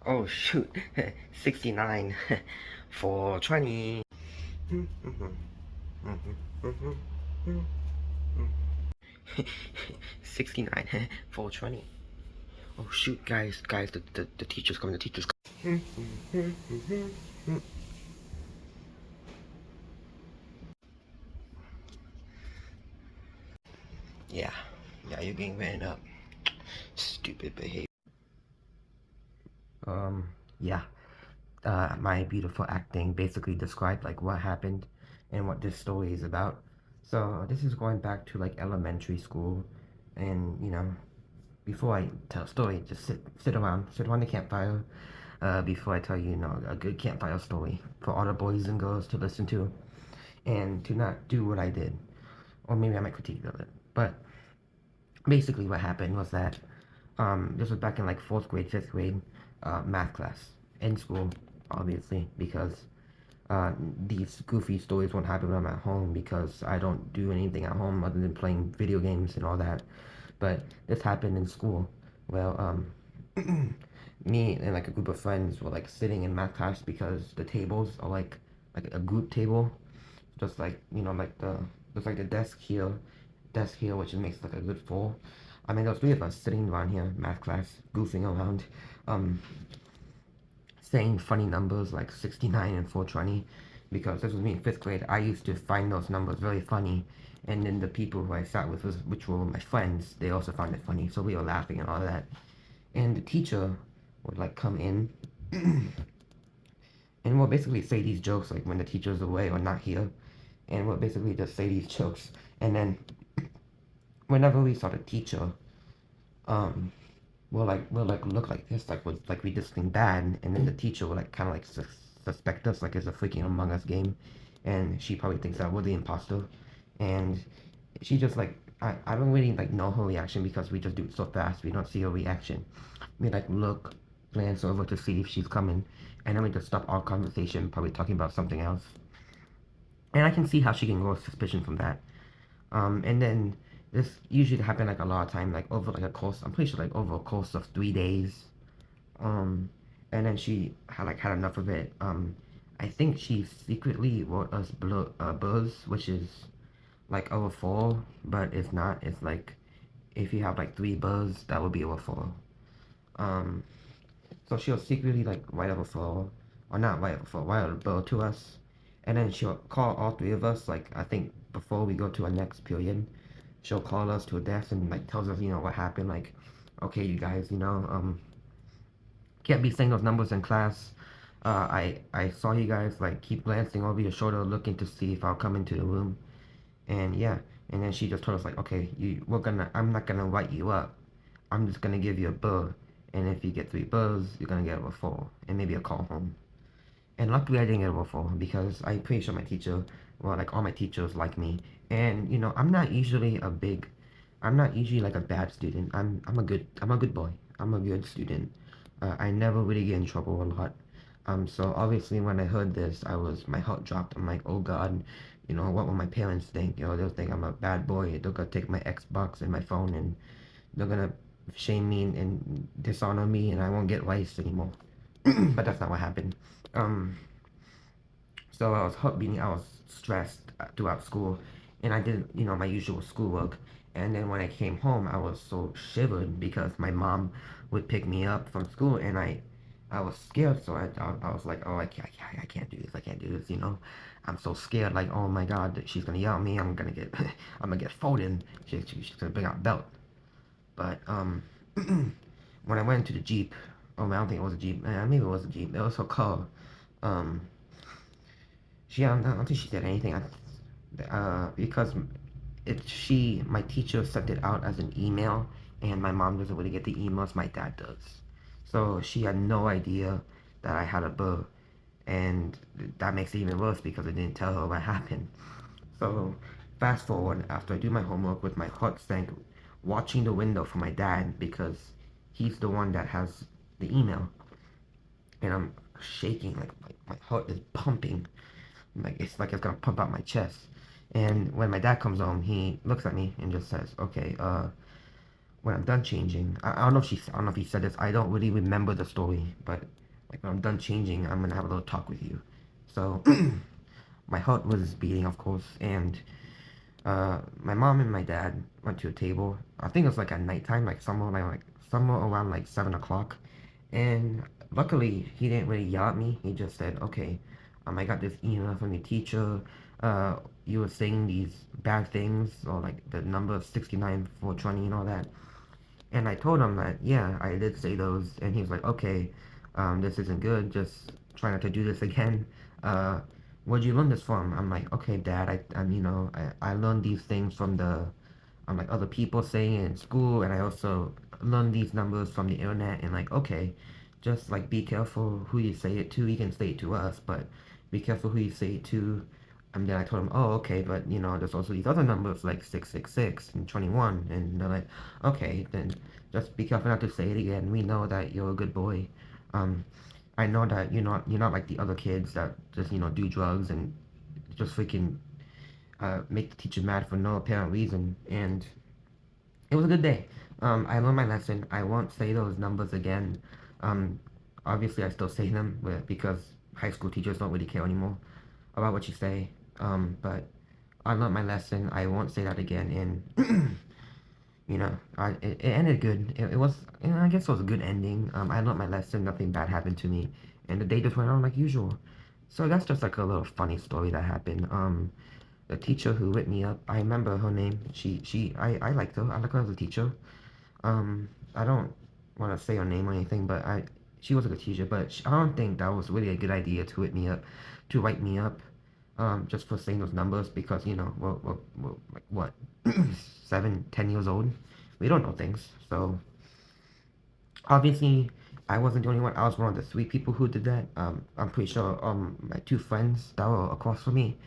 Oh shoot, 69 for 20. 69 for 20. Oh shoot, guys, the teacher's coming, the teacher's coming. Yeah, you're getting ran up. Stupid behavior. Um, yeah. My beautiful acting basically described like what happened and what this story is about. So this is going back to like elementary school, and before I tell a story, just sit around the campfire. Before I tell you, a good campfire story for all the boys and girls to listen to, and to not do what I did, or maybe I might critique of it. But basically, what happened was that this was back in like fourth grade, fifth grade, math class in school, obviously, because these goofy stories won't happen when I'm at home because I don't do anything at home other than playing video games and all that. But this happened in school. Well, me and like a group of friends were like sitting in math class because the tables are like a group table, just like like the desk here, which makes like a good four. I mean, there was three of us sitting around here, math class, goofing around, um, saying funny numbers like 69 and 420, because this was me in fifth grade. I used to find those numbers very funny, and then the people who I sat with, which were my friends, they also found it funny, so we were laughing and all that. And the teacher would like come in and we'll basically say these jokes like when the teacher's away or not here, and we'll basically just say these jokes, and then whenever we saw the teacher, um, we'll like look like this, like we did something bad, and then the teacher will like kind of like suspect us like it's a freaking Among Us game, and she probably thinks that we're the imposter, and she just like I don't really like know her reaction because we just do it so fast. We don't see her reaction. We like look, glance over to see if she's coming, and then we just stop our conversation, probably talking about something else. And I can see how she can grow suspicion from that. And then this usually happen like a lot of time, like over like a course. I'm pretty sure like over a course of 3 days. Um, and then she had enough of it. I think she secretly wrote us buzz, which is like over four, but it's not. It's like if you have like three buzz, that would be over four. Um, so she'll secretly like write over four, or not write over four, write a bill to us, and then she'll call all three of us. Like I think before we go to our next period, she'll call us to a desk and like tells us what happened. Like, okay, you guys, can't be saying those numbers in class. I saw you guys like keep glancing over your shoulder, looking to see if I'll come into the room, and yeah, and then she just told us like, okay, I'm not gonna write you up. I'm just gonna give you a bill, and if you get three bills, you're gonna get a referral and maybe a call home. And luckily, I didn't get a referral because I'm pretty sure my teacher, well, like all my teachers like me, and I'm not usually like a bad student. I'm a good boy. I'm a good student. I never really get in trouble a lot. So obviously when I heard this, my heart dropped. I'm like, oh God, what will my parents think? They'll think I'm a bad boy. They're gonna take my Xbox and my phone, and they're gonna shame me and dishonor me, and I won't get rice anymore. But that's not what happened. Um, so I was heart beating. I was stressed throughout school, and I did, my usual schoolwork. And then when I came home, I was so shivered because my mom would pick me up from school, and I was scared. So I was like, oh, I can't do this. I can't do this. I'm so scared. Like, oh my God, she's gonna yell at me. I'm gonna get, I'm gonna get folded. She's gonna bring out a belt. But when I went into the Jeep, oh, I don't think it was a Jeep. Maybe it was a Jeep. It was her car. Um, I don't think she said anything. Because my teacher sent it out as an email, and my mom doesn't really get the emails. My dad does, so she had no idea that I had a bill, and that makes it even worse because I didn't tell her what happened. So fast forward, after I do my homework with my heart sank, watching the window for my dad because he's the one that has the email, and I'm shaking like my heart is pumping like it's gonna pump out my chest. And when my dad comes home, he looks at me and just says, "Okay, when I'm done changing, I don't know if he said this. I don't really remember the story, but like when I'm done changing, I'm gonna have a little talk with you. So my heart was beating, of course, and my mom and my dad went to a table. I think it was like at nighttime, like somewhere around like 7 o'clock. And luckily, he didn't really yell at me. He just said, "Okay, I got this email from your teacher. Uh, you were saying these bad things, or like the number 69, 420, and all that." And I told him that, yeah, I did say those, and he was like, "Okay, this isn't good. Just try not to do this again. Uh, where'd you learn this from?" I'm like, "Okay, Dad, I learned these things from like other people saying it in school, and I also learned these numbers from the internet, and like, okay, just like be careful who you say it to. You can say it to us, but be careful who you say it to." And then I told him, "Oh, okay, but there's also these other numbers like 666 and 21." And they're like, "Okay, then just be careful not to say it again. We know that you're a good boy. Um, I know that you're not like the other kids that just do drugs and just freaking make the teacher mad for no apparent reason." And it was a good day. I learned my lesson. I won't say those numbers again. Um, Obviously, I still say them because high school teachers don't really care anymore about what you say. But I learned my lesson. I won't say that again. And it ended good. It was, I guess it was a good ending. I learned my lesson. Nothing bad happened to me, and the day just went on like usual. So that's just like a little funny story that happened. The teacher who whipped me up, I remember her name. I liked her. I like her as a teacher. I don't want to say her name or anything, but she was a good teacher. But I don't think that was really a good idea to whip me up, to write me up, just for saying those numbers because we're like what, 7, 10 years old. We don't know things, so obviously I wasn't the only one. I was one of the 3 people who did that. I'm pretty sure my 2 friends that were across from me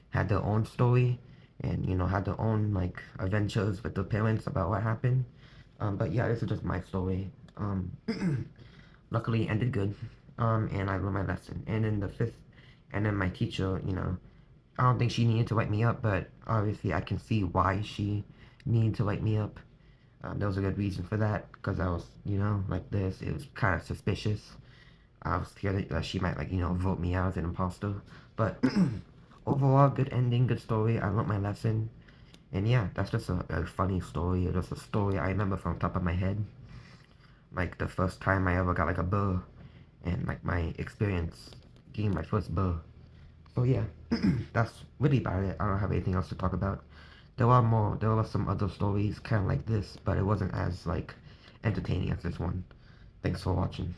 had their own story and had their own like adventures with their parents about what happened. But yeah, this is just my story. Luckily it ended good. And I learned my lesson. And then the fifth, and then my teacher, I don't think she needed to write me up, but obviously I can see why she needed to write me up. There was a good reason for that because I was, like this. It was kind of suspicious. I was scared that she might, like, vote me out as an imposter. But overall, good ending, good story. I learned my lesson. And yeah, that's just a funny story. Just a story I remember from the top of my head. Like the first time I ever got like a burr. And like my experience getting my first burr. So yeah, that's really about it. I don't have anything else to talk about. There were some other stories kind of like this, but it wasn't as like entertaining as this one. Thanks for watching.